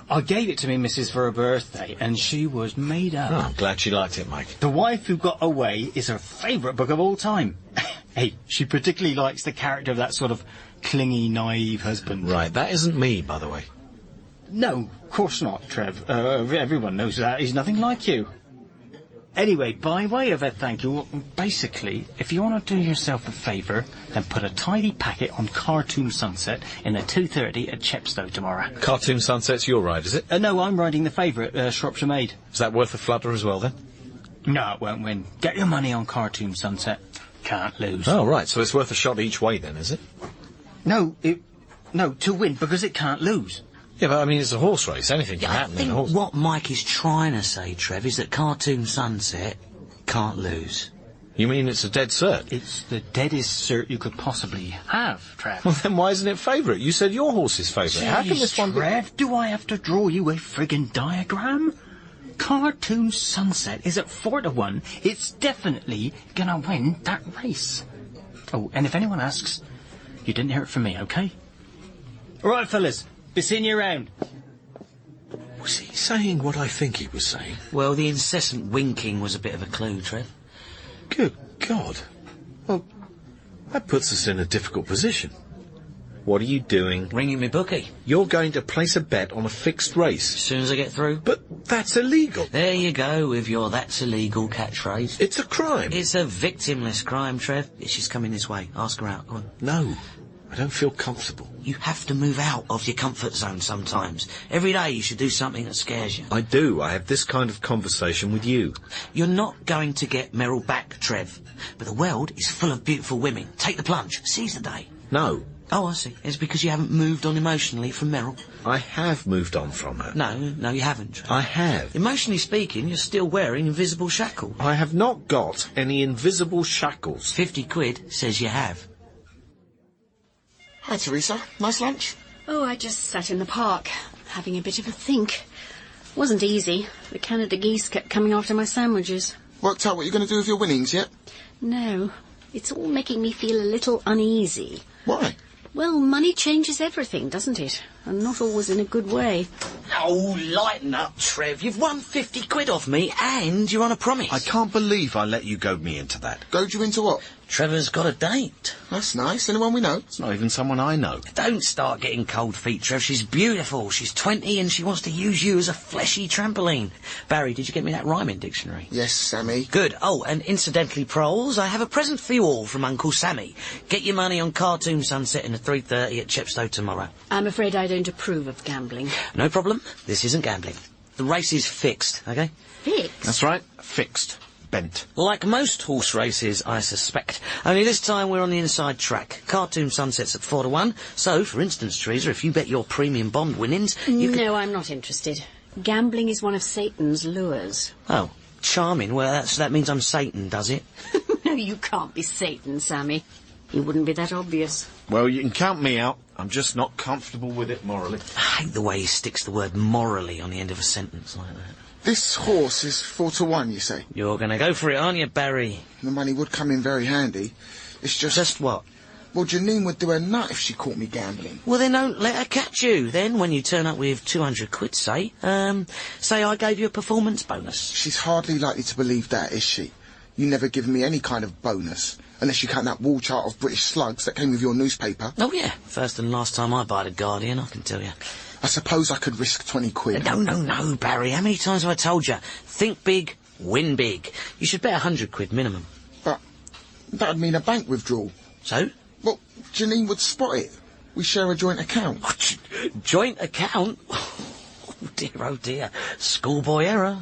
I gave it to me, Mrs. for her birthday, and she was made up. Oh, I'm glad she liked it, Mike. The Wife Who Got Away is her favourite book of all time. Hey, she particularly likes the character of that sort of clingy, naive husband. Right, that isn't me, by the way. No, of course not, Trev. Everyone knows that. He's nothing like you. Anyway, by way of a thank you, basically, if you want to do yourself a favour, then put a tidy packet on Cartoon Sunset in a 2:30 at Chepstow tomorrow. Cartoon Sunset's your ride, is it? No, I'm riding the favourite, Shropshire Maid. Is that worth a flutter as well, then? No, it won't win. Get your money on Cartoon Sunset. Can't lose. Oh, right, so it's worth a shot each way, then, is it? No, to win, because it can't lose. Yeah, but I mean, it's a horse race. Anything can I happen in a think horse. what Mike is trying to say, Trev, is that Cartoon Sunset can't lose. You mean it's a dead cert? It's the deadest cert you could possibly have, Trev. Well, then why isn't it favourite? You said your horse's favourite. How can this one be... Trev, do I have to draw you a friggin' diagram? Cartoon Sunset is at 4-1. It's definitely gonna win that race. Oh, and if anyone asks, you didn't hear it from me, okay? All right, fellas. Be seeing you around. Was he saying what I think he was saying? Well, the incessant winking was a bit of a clue, Trev. Good God. Well, that puts us in a difficult position. What are you doing? Ringing me bookie. You're going to place a bet on a fixed race. As soon as I get through. But that's illegal. There you go with your "that's illegal" catchphrase. It's a crime. It's a victimless crime, Trev. She's coming this way. Ask her out. Go on. No, I don't feel comfortable. You have to move out of your comfort zone sometimes. Every day you should do something that scares you. I do. I have this kind of conversation with you. You're not going to get Meryl back, Trev. But the world is full of beautiful women. Take the plunge. Seize the day. No. Oh, I see. It's because you haven't moved on emotionally from Meryl. I have moved on from her. No, you haven't, Trev. I have. Emotionally speaking, you're still wearing invisible shackles. I have not got any invisible shackles. 50 quid says you have. Hi, Theresa. Nice lunch? Oh, I just sat in the park, having a bit of a think. Wasn't easy. The Canada geese kept coming after my sandwiches. Worked out what you're going to do with your winnings yet? No. It's all making me feel a little uneasy. Why? Well, money changes everything, doesn't it? And not always in a good way. Oh, lighten up, Trev. You've won 50 quid off me and you're on a promise. I can't believe I let you goad me into that. Goad you into what? Trevor's got a date. That's nice. Anyone we know? It's not even someone I know. Don't start getting cold feet, Trev. She's beautiful. She's 20 and she wants to use you as a fleshy trampoline. Barry, did you get me that rhyming dictionary? Yes, Sammy. Good. Oh, and incidentally, proles, I have a present for you all from Uncle Sammy. Get your money on Cartoon Sunset in the 3:30 at Chepstow tomorrow. I'm afraid I don't approve of gambling. No problem. This isn't gambling. The race is fixed, okay? Fixed? That's right. Fixed. Bent. Like most horse races, I suspect. Only this time we're on the inside track. Cartoon Sunset's at 4-1. So, for instance, Theresa, if you bet your premium bond winnings, you No, I'm not interested. Gambling is one of Satan's lures. Oh, charming. Well, that means I'm Satan, does it? No, you can't be Satan, Sammy. You wouldn't be that obvious. Well, you can count me out. I'm just not comfortable with it morally. I hate the way he sticks the word morally on the end of a sentence like that. This horse is 4-1, you say? You're going to go for it, aren't you, Barry? The money would come in very handy. It's just... Just what? Well, Janine would do a nut if she caught me gambling. Well, then don't let her catch you. Then, when you turn up with 200 quid, say I gave you a performance bonus. She's hardly likely to believe that, is she? You never give me any kind of bonus. Unless you count that wall chart of British slugs that came with your newspaper. Oh, yeah. First and last time I buy the Guardian, I can tell you. I suppose I could risk 20 quid. No, Barry. How many times have I told you? Think big, win big. You should bet 100 quid minimum. But that'd mean a bank withdrawal. So? Well, Janine would spot it. We share a joint account. What? Joint account? Oh dear. Schoolboy error.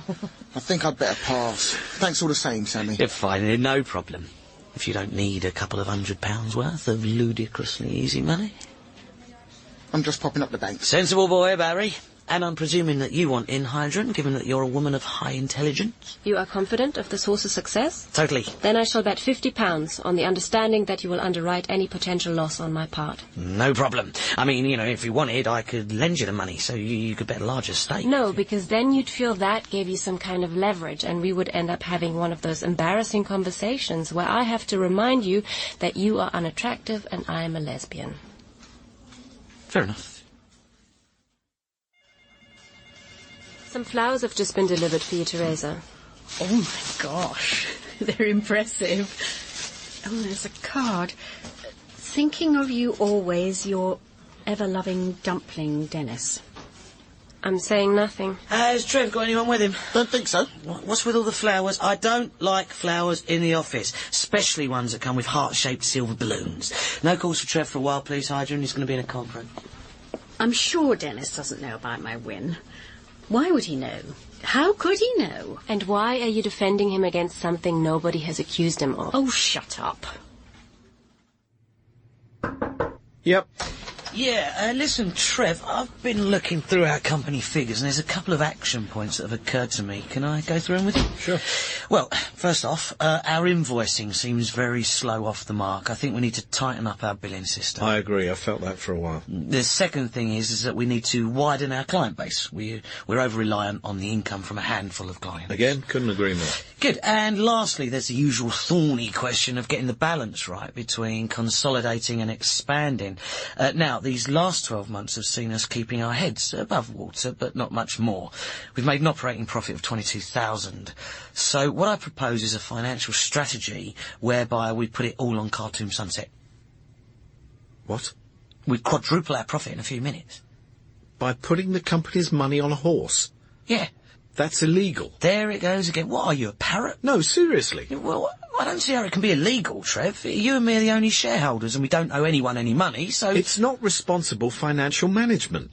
I think I'd better pass. Thanks all the same, Sammy. You're fine, no problem. If you don't need a couple of £100 worth of ludicrously easy money. I'm just popping up the bank. Sensible boy, Barry. And I'm presuming that you want in, Heidrun, given that you're a woman of high intelligence. You are confident of this horse's success? Totally. Then I shall bet £50 on the understanding that you will underwrite any potential loss on my part. No problem. I mean, if you wanted, I could lend you the money so you could bet a larger stake. No, because then you'd feel that gave you some kind of leverage, and we would end up having one of those embarrassing conversations where I have to remind you that you are unattractive and I am a lesbian. Fair enough. Some flowers have just been delivered for you, Theresa. Oh, my gosh. They're impressive. Oh, there's a card. Thinking of you always, your ever-loving dumpling, Dennis. I'm saying nothing. Has Trev got anyone with him? Don't think so. What's with all the flowers? I don't like flowers in the office, especially ones that come with heart-shaped silver balloons. No calls for Trev for a while, please, Heidrun. He's going to be in a conference. I'm sure Dennis doesn't know about my win. Why would he know? How could he know? And why are you defending him against something nobody has accused him of? Oh, shut up. Yep. Yeah, listen, Trev, I've been looking through our company figures and there's a couple of action points that have occurred to me. Can I go through them with you? Sure. Well, first off, our invoicing seems very slow off the mark. I think we need to tighten up our billing system. I agree. I felt that for a while. The second thing is that we need to widen our client base. We're over-reliant on the income from a handful of clients. Again, couldn't agree more. Good. And lastly, there's the usual thorny question of getting the balance right between consolidating and expanding. Now, these last 12 months have seen us keeping our heads above water, but not much more. We've made an operating profit of 22,000. So what I propose is a financial strategy whereby we put it all on Cartoon Sunset. What? We quadruple our profit in a few minutes. By putting the company's money on a horse? Yeah. That's illegal. There it goes again. What are you, a parrot? No, seriously. Well, I don't see how it can be illegal, Trev. You and me are the only shareholders and we don't owe anyone any money, so... It's not responsible financial management.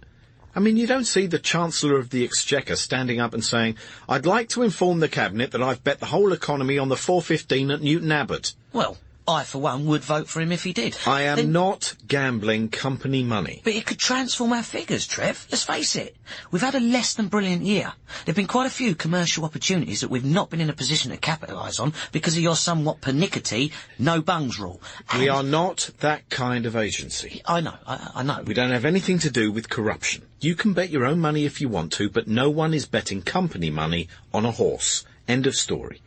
I mean, you don't see the Chancellor of the Exchequer standing up and saying, I'd like to inform the Cabinet that I've bet the whole economy on the 415 at Newton Abbot. Well, I, for one, would vote for him if he did. I am not gambling company money. But it could transform our figures, Trev. Let's face it. We've had a less than brilliant year. There've been quite a few commercial opportunities that we've not been in a position to capitalise on because of your somewhat pernickety no bungs rule. We are not that kind of agency. I know, I know. We don't have anything to do with corruption. You can bet your own money if you want to, but no one is betting company money on a horse. End of story.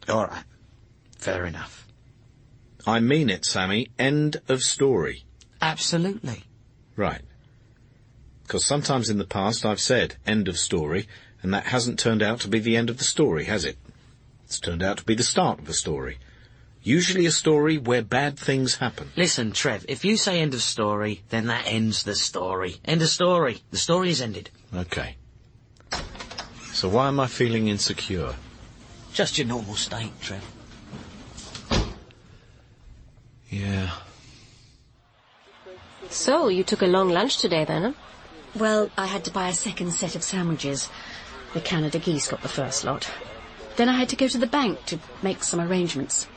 All right. Fair enough. I mean it, Sammy. End of story. Absolutely. Right. Because sometimes in the past I've said end of story, and that hasn't turned out to be the end of the story, has it? It's turned out to be the start of a story. Usually a story where bad things happen. Listen, Trev, if you say end of story, then that ends the story. End of story. The story is ended. Okay. So why am I feeling insecure? Just your normal state, Trev. Yeah. So, you took a long lunch today, then, huh? Well, I had to buy a second set of sandwiches. The Canada geese got the first lot. Then I had to go to the bank to make some arrangements.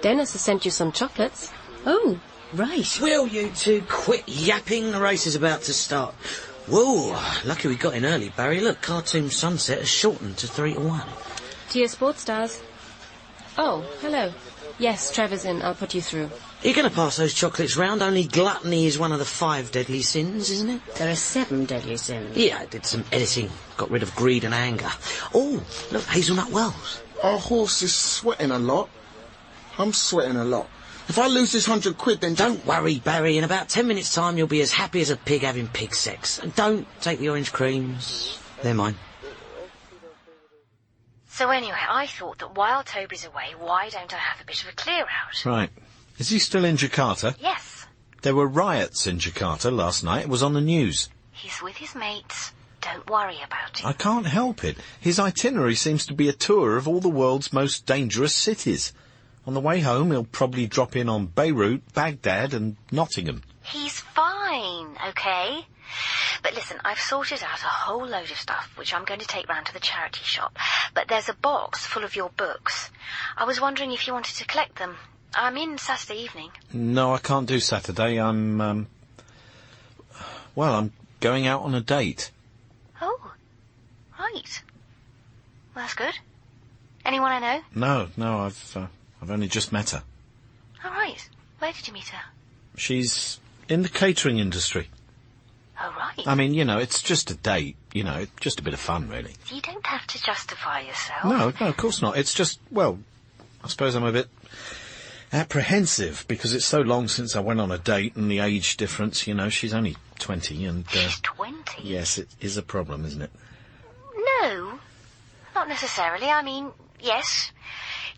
Dennis has sent you some chocolates. Oh, right. Will you two quit yapping? The race is about to start. Whoa, lucky we got in early, Barry. Look, Cartoon Sunset has shortened to 3-1. Dear Sports Stars. Oh, hello. Yes, Trevor's in. I'll put you through. You're going to pass those chocolates round. Only gluttony is one of the 5 deadly sins, isn't it? There are 7 deadly sins. Yeah, I did some editing. Got rid of greed and anger. Oh, look, Hazelnut Wells. Our horse is sweating a lot. I'm sweating a lot. If I lose this 100 quid, then... Don't worry, Barry. In about 10 minutes' time, you'll be as happy as a pig having pig sex. And don't take the orange creams. They're mine. So anyway, I thought that while Toby's away, why don't I have a bit of a clear-out? Right. Is he still in Jakarta? Yes. There were riots in Jakarta last night. It was on the news. He's with his mates. Don't worry about it. I can't help it. His itinerary seems to be a tour of all the world's most dangerous cities. On the way home, he'll probably drop in on Beirut, Baghdad and Nottingham. He's fine, okay? But listen, I've sorted out a whole load of stuff which I'm going to take round to the charity shop. But there's a box full of your books. I was wondering if you wanted to collect them. I'm in Saturday evening. No, I can't do Saturday. I'm going out on a date. Oh, right. Well, that's good. Anyone I know? No, I've only just met her. All right. Where did you meet her? She's in the catering industry. Oh, right. I mean, it's just a date. It's just a bit of fun, really. You don't have to justify yourself. No, of course not. It's just, I suppose I'm a bit apprehensive because it's so long since I went on a date and the age difference, she's only 20 and... She's 20? Yes, it is a problem, isn't it? No, not necessarily. I mean, yes,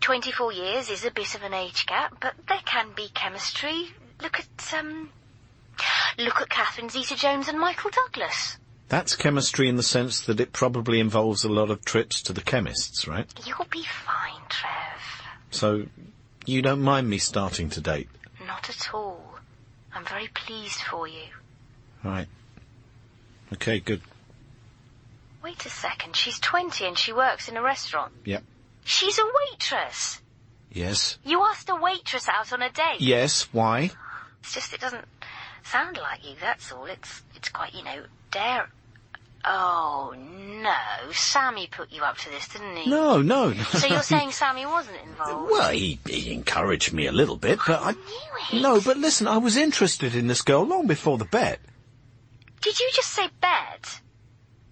24 years is a bit of an age gap, but there can be chemistry. Look at Catherine Zeta-Jones and Michael Douglas. That's chemistry in the sense that it probably involves a lot of trips to the chemists, right? You'll be fine, Trev. So, you don't mind me starting to date? Not at all. I'm very pleased for you. Right. Okay, good. Wait a second. She's 20 and she works in a restaurant. Yep. She's a waitress. Yes. You asked a waitress out on a date. Yes, why? It's just it doesn't sound like you, that's all. It's quite, dare... Oh, no. Sammy put you up to this, didn't he? No. So you're saying Sammy wasn't involved? Well, he encouraged me a little bit, but I knew it. No, but listen, I was interested in this girl long before the bet. Did you just say bet?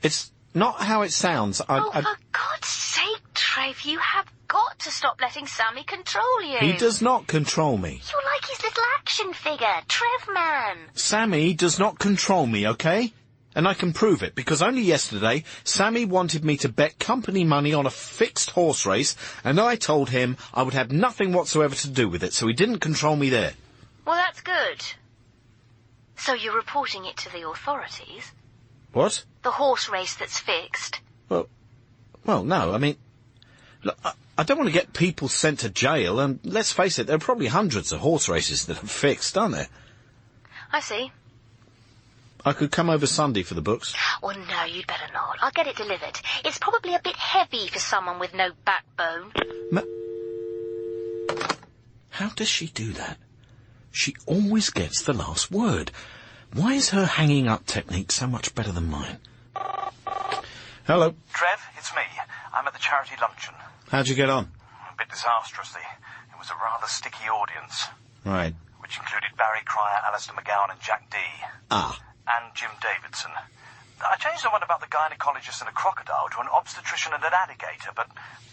It's not how it sounds. For God's sake, Trev, you have got to stop letting Sammy control you. He does not control me. You're like his little action figure, Trev man. Sammy does not control me, okay? And I can prove it, because only yesterday, Sammy wanted me to bet company money on a fixed horse race, and I told him I would have nothing whatsoever to do with it, so he didn't control me there. Well, that's good. So you're reporting it to the authorities? What? The horse race that's fixed? Well, no, I mean... Look, I don't want to get people sent to jail, and let's face it, there are probably hundreds of horse races that are fixed, aren't there? I see. I could come over Sunday for the books. Oh, no, you'd better not. I'll get it delivered. It's probably a bit heavy for someone with no backbone. How does she do that? She always gets the last word. Why is her hanging-up technique so much better than mine? Hello. Trev, it's me. I'm at the charity luncheon. How'd you get on? A bit disastrously. It was a rather sticky audience. Right. Which included Barry Cryer, Alistair McGowan and Jack D. Ah. And Jim Davidson. I changed the one about the gynecologist and a crocodile to an obstetrician and an alligator, but,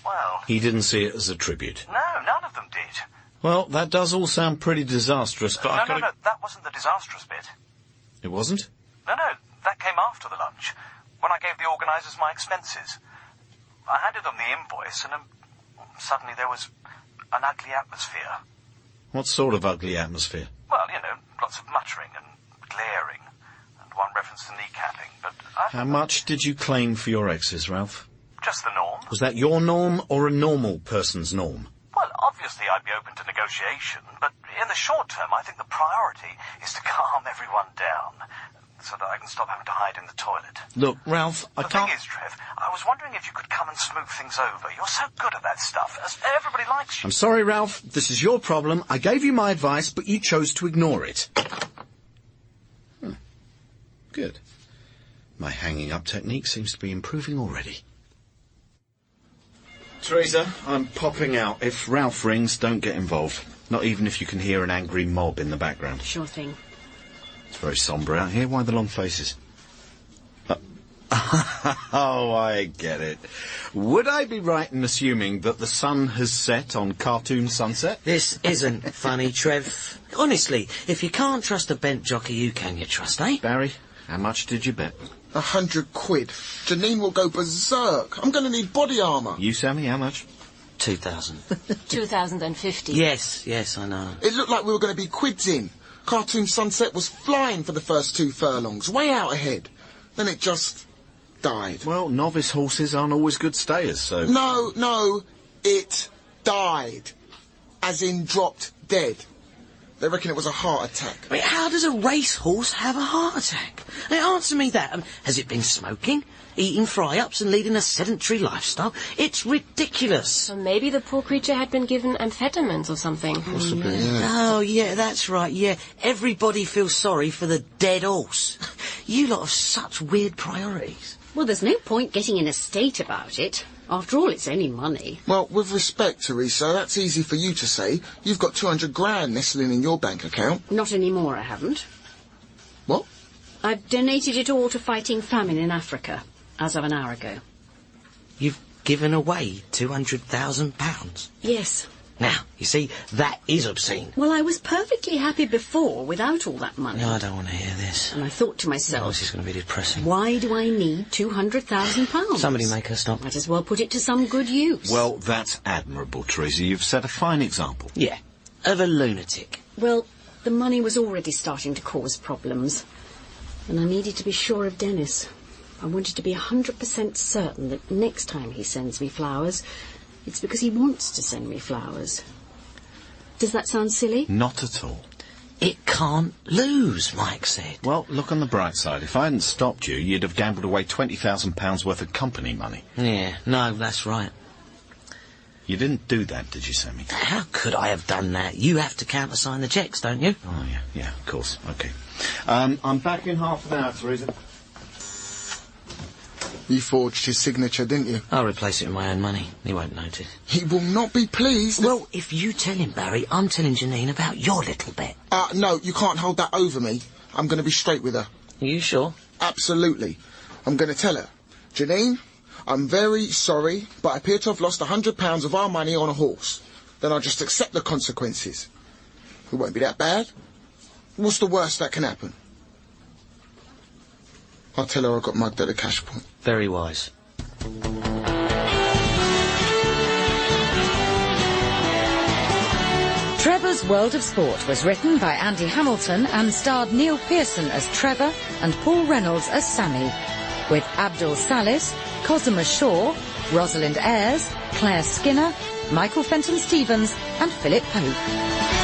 well... He didn't see it as a tribute. No, none of them did. Well, that does all sound pretty disastrous, but No, that wasn't the disastrous bit. It wasn't? No, that came after the lunch, when I gave the organisers my expenses. I handed them the invoice, and suddenly there was an ugly atmosphere. What sort of ugly atmosphere? Well, lots of muttering and glaring, and one reference to kneecapping, but How much did you claim for your exes, Ralph? Just the norm. Was that your norm or a normal person's norm? Well, obviously I'd be open to negotiation, but in the short term I think the priority is to calm everyone down, so that I can stop having to hide in the toilet. Look, Ralph, I can't... The thing is, Trev, I was wondering if you could come and smooth things over. You're so good at that stuff. Everybody likes you. I'm sorry, Ralph. This is your problem. I gave you my advice, but you chose to ignore it. Good. My hanging-up technique seems to be improving already. Theresa, I'm popping out. If Ralph rings, don't get involved. Not even if you can hear an angry mob in the background. Sure thing. It's very sombre out here. Why the long faces? Oh, I get it. Would I be right in assuming that the sun has set on Cartoon Sunset? This isn't funny, Trev. Honestly, if you can't trust a bent jockey, who can you trust, eh? Barry, how much did you bet? 100 quid. Janine will go berserk. I'm going to need body armour. You, Sammy, how much? 2,000. 2,050. Yes, I know. It looked like we were going to be quids in. Cartoon Sunset was flying for the first 2 furlongs, way out ahead. Then it just died. Well, novice horses aren't always good stayers, so... No, it died. As in dropped dead. They reckon it was a heart attack. I mean, how does a racehorse have a heart attack? Now, answer me that. Has it been smoking, eating fry-ups and leading a sedentary lifestyle? It's ridiculous. So maybe the poor creature had been given amphetamines or something. Possibly, yeah. Oh, yeah, that's right, yeah. Everybody feels sorry for the dead horse. You lot have such weird priorities. Well, there's no point getting in a state about it. After all, it's only money. Well, with respect, Theresa, that's easy for you to say. You've got 200 grand nestling in your bank account. Not anymore, I haven't. What? I've donated it all to fighting famine in Africa, as of an hour ago. You've given away £200,000? Yes. Now, you see, that is obscene. Well, I was perfectly happy before without all that money. No, I don't want to hear this. And I thought to myself... Oh, this is going to be depressing. Why do I need £200,000? Somebody make her stop. Might as well put it to some good use. Well, that's admirable, Theresa. You've set a fine example. Yeah, of a lunatic. Well, the money was already starting to cause problems. And I needed to be sure of Dennis. I wanted to be 100% certain that next time he sends me flowers, it's because he wants to send me flowers. Does that sound silly? Not at all. It can't lose, Mike said. Well, look on the bright side. If I hadn't stopped you, you'd have gambled away £20,000 worth of company money. Yeah, no, that's right. You didn't do that, did you, Sammy? How could I have done that? You have to countersign the cheques, don't you? Oh, yeah, of course. OK. I'm back in half an hour, Theresa. You forged his signature, didn't you? I'll replace it with my own money. He won't notice. He will not be pleased. Well, if you tell him, Barry, I'm telling Janine about your little bet. No, you can't hold that over me. I'm going to be straight with her. Are you sure? Absolutely. I'm going to tell her. Janine, I'm very sorry, but I appear to have lost £100 of our money on a horse. Then I'll just accept the consequences. It won't be that bad. What's the worst that can happen? I'll tell her I got mugged at a cash point. Very wise. Trevor's World of Sport was written by Andy Hamilton and starred Neil Pearson as Trevor and Paul Reynolds as Sammy, with Abdul Salis, Cosima Shaw, Rosalind Ayres, Claire Skinner, Michael Fenton Stevens and Philip Pope.